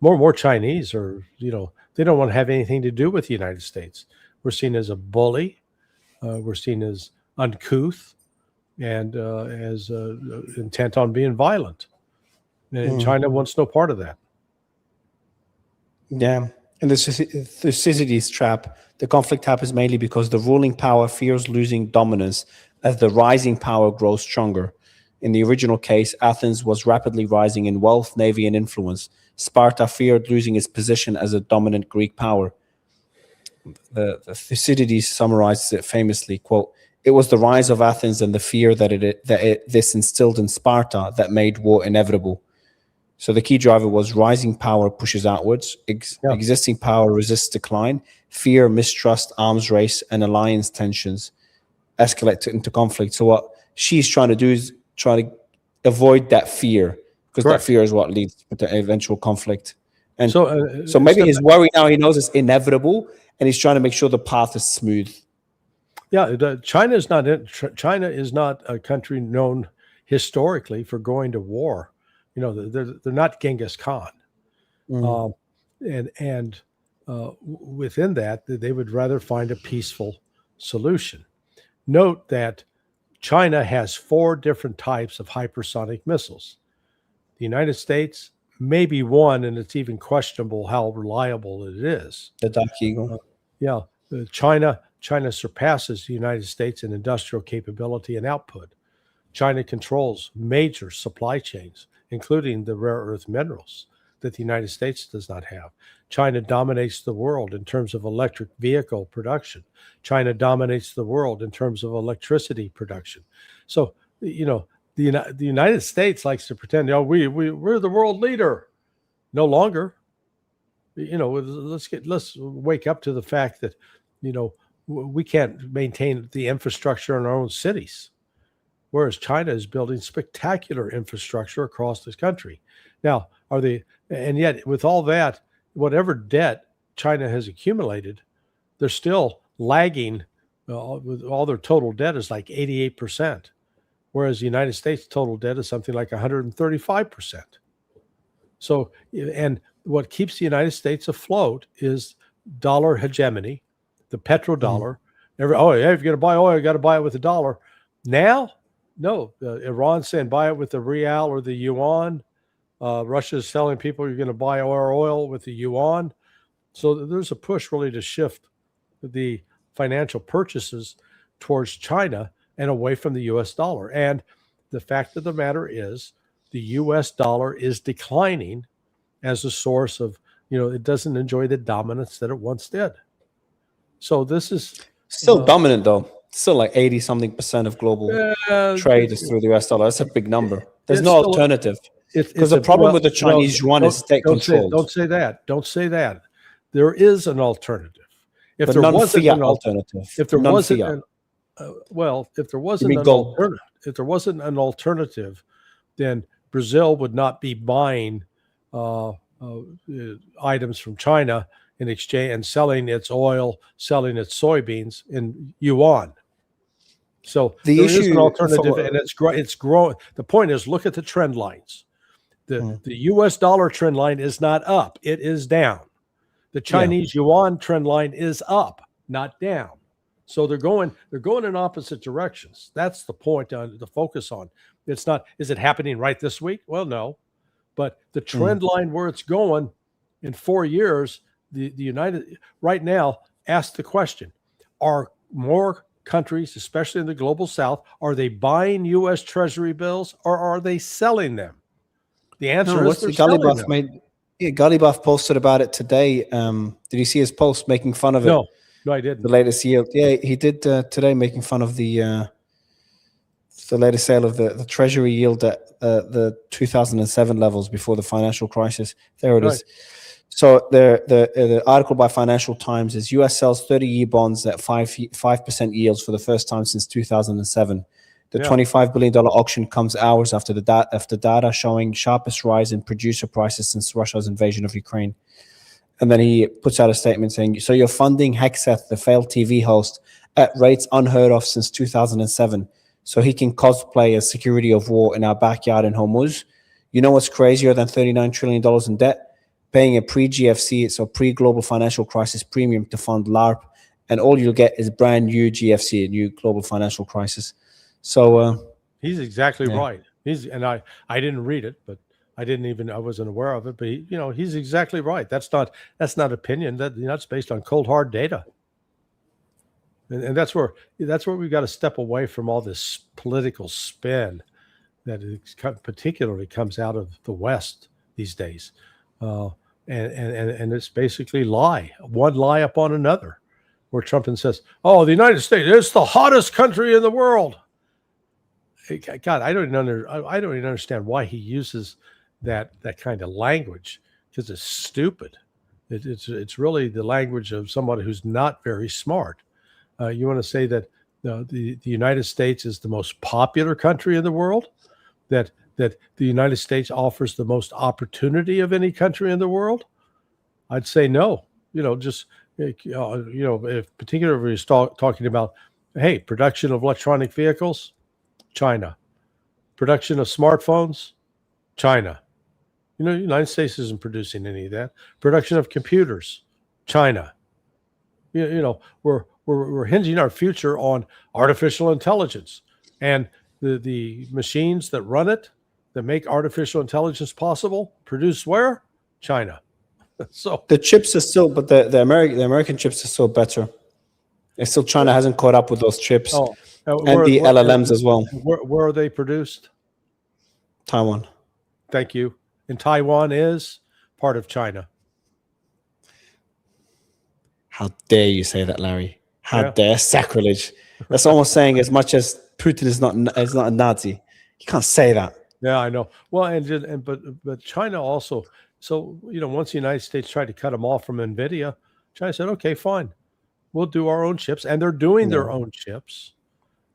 more Chinese are, they don't want to have anything to do with the United States. We're seen as a bully. We're seen as uncouth and as intent on being violent. And China wants no part of that. Yeah. And the Thucydides trap, the conflict happens mainly because the ruling power fears losing dominance as the rising power grows stronger. In the original case, Athens was rapidly rising in wealth, navy, and influence. Sparta feared losing its position as a dominant Greek power. The Thucydides summarizes it famously, quote, "It was the rise of Athens and the fear that this instilled in Sparta that made war inevitable." So the key driver was rising power pushes outwards, existing power resists decline, fear, mistrust, arms race, and alliance tensions escalate into conflict. So what she's trying to do is try to avoid that fear, because that fear is what leads to the eventual conflict. And so maybe his worry now, he knows it's inevitable, and he's trying to make sure the path is smooth. Yeah, China is not a country known historically for going to war. They're not Genghis Khan, and within that, they would rather find a peaceful solution. Note that China has 4 different types of hypersonic missiles. The United States, maybe one, and it's even questionable how reliable it is. The Dark Eagle. China surpasses the United States in industrial capability and output. China controls major supply chains. including the rare earth minerals that the United States does not have. China dominates the world in terms of electric vehicle production. China dominates the world in terms of electricity production. So, the United States likes to pretend, we're the world leader. No longer. Let's wake up to the fact that, we can't maintain the infrastructure in our own cities, whereas China is building spectacular infrastructure across this country. Now, and yet with all that, whatever debt China has accumulated, they're still lagging. With all their total debt is like 88%, whereas the United States total debt is something like 135%. So, and what keeps the United States afloat is dollar hegemony, the petrodollar. If you're going to buy oil, you got to buy it with a dollar. Now, no, Iran's saying buy it with the real or the yuan. Russia's telling people you're going to buy our oil with the yuan. So there's a push really to shift the financial purchases towards China and away from the U.S. dollar. And the fact of the matter is the U.S. dollar is declining as a source of, it doesn't enjoy the dominance that it once did. So this is still dominant, though. Still like 80-something% of global trade is through the US dollar. That's a big number. There's no alternative. Because the problem with the Chinese yuan is state controlled. Don't say that. Don't say that. There is an alternative. If but there wasn't an alternative. If there wasn't if there wasn't an alternative, then Brazil would not be buying items from China in exchange and selling its oil, selling its soybeans in yuan. So there is an alternative, and it's growing. The point is, look at the trend lines. The U.S. dollar trend line is not up; it is down. The Chinese yuan trend line is up, not down. So they're going in opposite directions. That's the point to focus on. It's not, is it happening right this week? Well, no, but the trend line where it's going in 4 years, right now, ask the question: are more countries, especially in the global South, are they buying U.S. Treasury bills or are they selling them? The answer is they're selling them. Ghalibaf posted about it today. Did you see his post making fun of it? No, I didn't. The latest yield. Yeah, he did today, making fun of the latest sale of the Treasury yield at the 2007 levels before the financial crisis. There it is. So the article by Financial Times is U.S. sells 30-year bonds at 5% yields for the first time since 2007. The $25 billion auction comes hours after data showing sharpest rise in producer prices since Russia's invasion of Ukraine. And then he puts out a statement saying, so you're funding Hexeth, the failed TV host, at rates unheard of since 2007, so he can cosplay as security of war in our backyard in HORMUZ. You know what's crazier than $39 trillion in debt? Paying a pre-GFC, so pre-global financial crisis premium to fund LARP, and all you'll get is brand new GFC, a new global financial crisis. So he's exactly right. I didn't read it, but I wasn't aware of it. But he's exactly right. That's not opinion. That's based on cold hard data. And that's where we've got to step away from all this political spin that particularly comes out of the West these days. And it's basically one lie upon another, where Trump says, "Oh, the United States is the hottest country in the world." God, I don't even understand why he uses that kind of language, because it's stupid. It's really the language of somebody who's not very smart. You want to say that the United States is the most popular country in the world, that the United States offers the most opportunity of any country in the world? I'd say no. If particularly he's talking about, hey, production of electronic vehicles, China. Production of smartphones, China. The United States isn't producing any of that. Production of computers, China. We're hinging our future on artificial intelligence, and the machines that run it, that make artificial intelligence possible, produce where? China. So the chips are still, but the American chips are still better. It's still China hasn't caught up with those chips. And the LLMs as well. Where are they produced? Taiwan. Thank you. And Taiwan is part of China. How dare you say that, Larry? How Yeah. dare sacrilege? That's almost saying as much as Putin is not a Nazi. You can't say that. Yeah, I know. Well, but China also. So once the United States tried to cut them off from NVIDIA, China said, "Okay, fine, we'll do our own chips," and they're doing their own chips.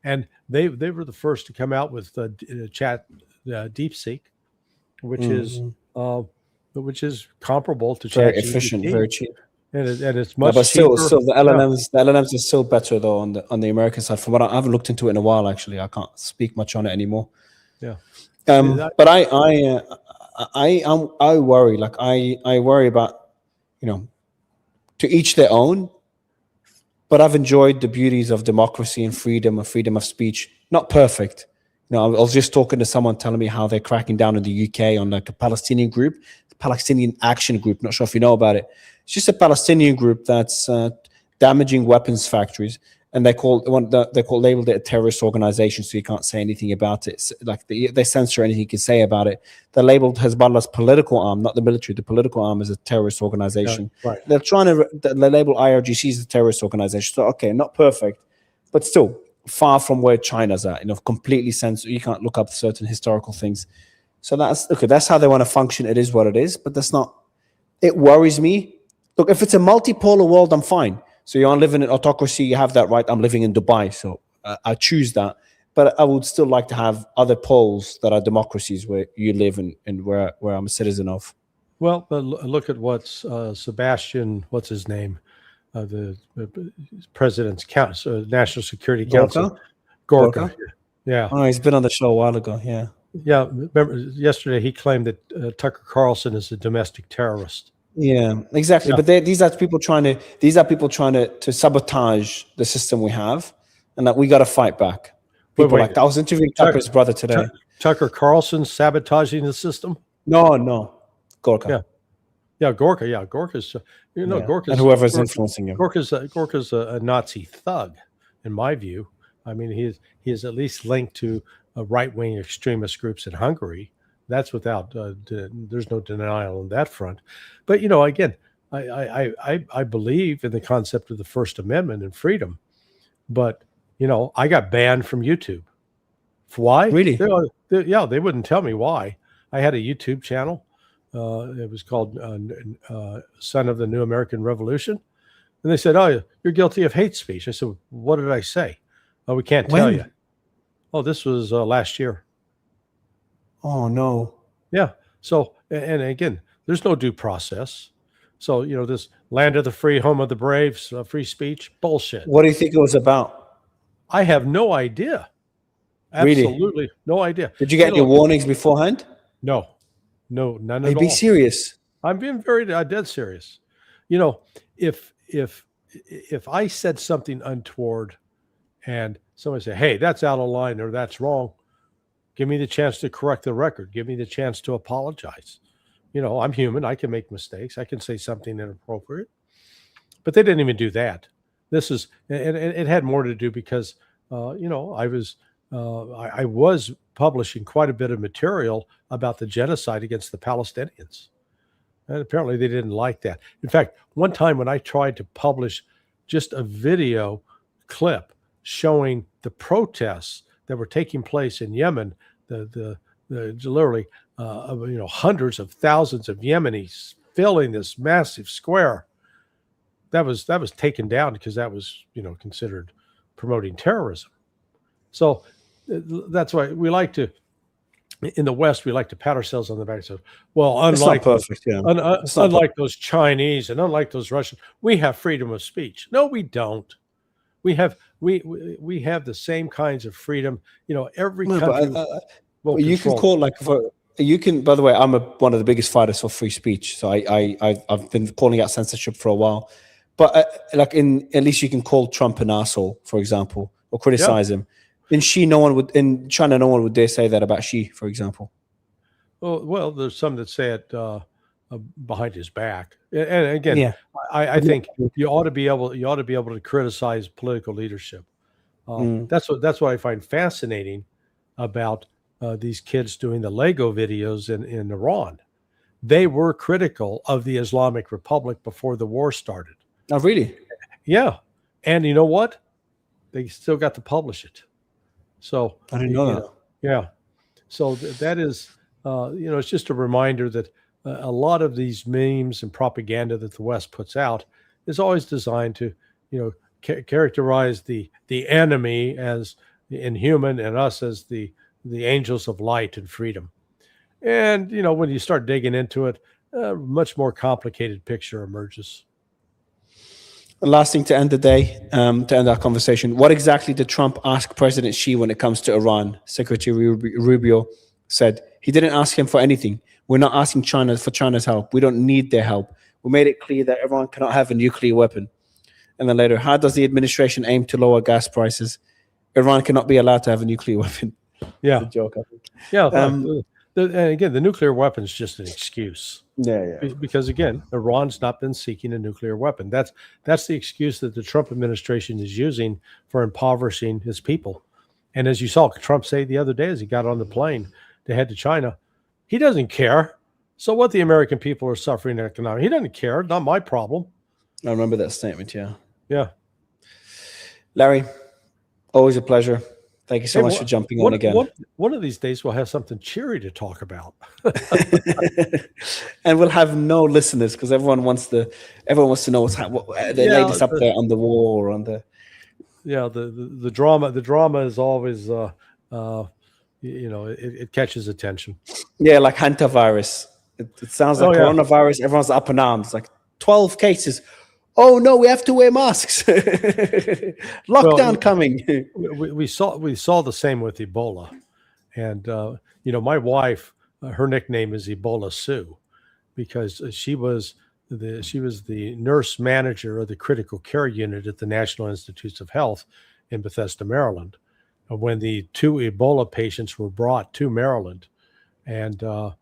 And they were the first to come out with Chat DeepSeek, which is comparable to Very ChatGPT, efficient, very cheap. and it's much but cheaper. Still the LLMs are still better though on the American side. From what I haven't looked into it in a while, actually, I can't speak much on it anymore. Yeah. But I worry. Like I worry about, to each their own. But I've enjoyed the beauties of democracy and freedom of speech. Not perfect. I was just talking to someone telling me how they're cracking down in the UK on like a Palestinian group, the Palestinian Action Group. Not sure if you know about it. It's just a Palestinian group that's damaging weapons factories, and they labeled it a terrorist organization, so you can't say anything about it. Like they censor anything you can say about it. They labeled Hezbollah's political arm, not the military. The political arm is a terrorist organization. Yeah, right. They're trying to they label IRGC as a terrorist organization. So okay, not perfect, but still far from where China's at. Completely censored. You can't look up certain historical things. So that's how they want to function. It is what it is, but that's not. It worries me. Look, if it's a multipolar world, I'm fine. So you are living in autocracy, you have that right. I'm living in Dubai, so I choose that. But I would still like to have other poles that are democracies where you live and where I'm a citizen of. Well, but look at what's Sebastian, what's his name? The president's National Security Council. Gorka. Yeah. Oh, he's been on the show a while ago. Yeah. Yeah. Remember, yesterday he claimed that Tucker Carlson is a domestic terrorist. Yeah, exactly. Yeah. But these are people trying to sabotage the system we have, and that we got to fight back. People I was interviewing Tucker's brother today. Tucker Carlson sabotaging the system? No, Gorka. Yeah, Gorka. Yeah, Gorka's. Gorka's and whoever's influencing him. Gorka's a Nazi thug, in my view. I mean, he is at least linked to right-wing extremist groups in Hungary. That's without there's no denial on that front. But again, I believe in the concept of the First Amendment and freedom. But I got banned from YouTube. Why? Really? They wouldn't tell me why. I had a YouTube channel. It was called Son of the New American Revolution, and they said, "Oh, you're guilty of hate speech." I said, "What did I say?" "Oh, we can't tell you." Oh, this was last year. Oh, no. Yeah. So, and again, there's no due process. So, this land of the free, home of the brave, free speech, bullshit. What do you think it was about? I have no idea. Absolutely really? No idea. Did you get any warnings beforehand? No, none at all. Be serious. I'm being very dead serious. If I said something untoward and somebody say, "Hey, that's out of line," or "That's wrong," give me the chance to correct the record. Give me the chance to apologize. I'm human. I can make mistakes. I can say something inappropriate. But they didn't even do that. This is, and it had more to do because, I was publishing quite a bit of material about the genocide against the Palestinians. And apparently they didn't like that. In fact, one time when I tried to publish just a video clip showing the protests that were taking place in Yemen, the literally hundreds of thousands of Yemenis filling this massive square, that was taken down because that was considered promoting terrorism. So that's why we like to, in the West, we like to pat ourselves on the back and say, well, unlike unlike those Chinese and unlike those Russians, we have freedom of speech. No, we don't. We have the same kinds of freedom. Every country. You can call by the way, I'm one of the biggest fighters for free speech. So I've been calling out censorship for a while. But at least you can call Trump an asshole, for example, or criticize him. In China, no one would dare say that about Xi, for example. Well, there's some that say it behind his back. And again, I think you ought to be able to criticize political leadership. That's what I find fascinating about these kids doing the Lego videos in Iran. They were critical of the Islamic Republic before the war started. Oh, really? Yeah. And you know what? They still got to publish it. So I didn't know that. yeah. So that is, it's just a reminder that a lot of these memes and propaganda that the West puts out is always designed to, characterize the enemy as inhuman and us as the angels of light and freedom. And, when you start digging into it, a much more complicated picture emerges. And last thing to end the day, to end our conversation, what exactly did Trump ask President Xi when it comes to Iran? Secretary Rubio said he didn't ask him for anything. We're not asking China for China's help. We don't need their help. We made it clear that everyone cannot have a nuclear weapon. And then later, how does the administration aim to lower gas prices? Iran cannot be allowed to have a nuclear weapon. Yeah. It's a joke, I think. Yeah. And again, the nuclear weapon is just an excuse. Yeah. Because again, Iran's not been seeking a nuclear weapon. That's the excuse that the Trump administration is using for impoverishing his people. And as you saw Trump say the other day as he got on the plane to head to China, he doesn't care. So what the American people are suffering economically, he doesn't care. Not my problem. I remember that statement, yeah. Yeah. Larry, always a pleasure. Thank you so much for jumping on again. One of these days we'll have something cheery to talk about. And we'll have no listeners because everyone wants to know what's the latest up there on the war or on the. Yeah, the drama is always it catches attention. Yeah, like hantavirus. It sounds like coronavirus. Everyone's up in arms. Like 12 cases. Oh no, we have to wear masks. Lockdown coming. We saw the same with Ebola, and my wife, her nickname is Ebola Sue, because she was the nurse manager of the critical care unit at the National Institutes of Health in Bethesda, Maryland, when the 2 Ebola patients were brought to Maryland and to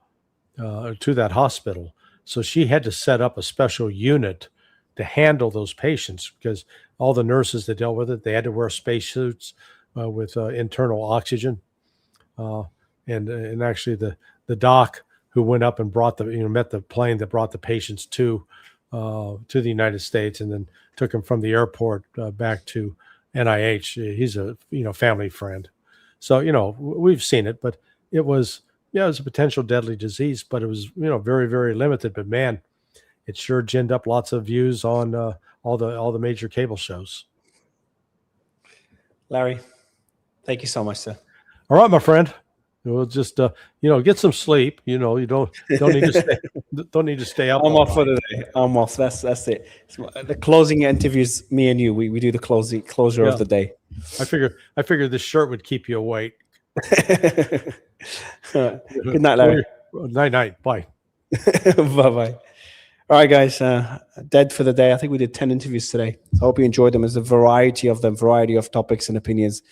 that hospital. So she had to set up a special unit to handle those patients because all the nurses that dealt with it, they had to wear spacesuits with internal oxygen. And actually the doc who went up and brought met the plane that brought the patients to the United States and then took them from the airport back to NIH. He's a family friend. So, we've seen it, but it was a potential deadly disease, but it was, very, very limited. But man, it sure ginned up lots of views on all the major cable shows. Larry, thank you so much, sir. All right, my friend. We'll just get some sleep. You don't need to stay up. I'm off for the day. I'm off. That's it. The closing interviews, me and you. We do the closure of the day. I figured this shirt would keep you awake. Good night, Larry. Night. Bye. Bye. All right, guys, dead for the day. I think we did 10 interviews today. So I hope you enjoyed them. There's a variety of topics and opinions.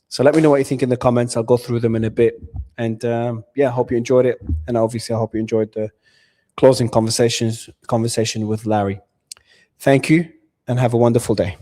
So let me know what you think in the comments. I'll go through them in a bit. And I hope you enjoyed it. And obviously, I hope you enjoyed the closing conversation with Larry. Thank you and have a wonderful day.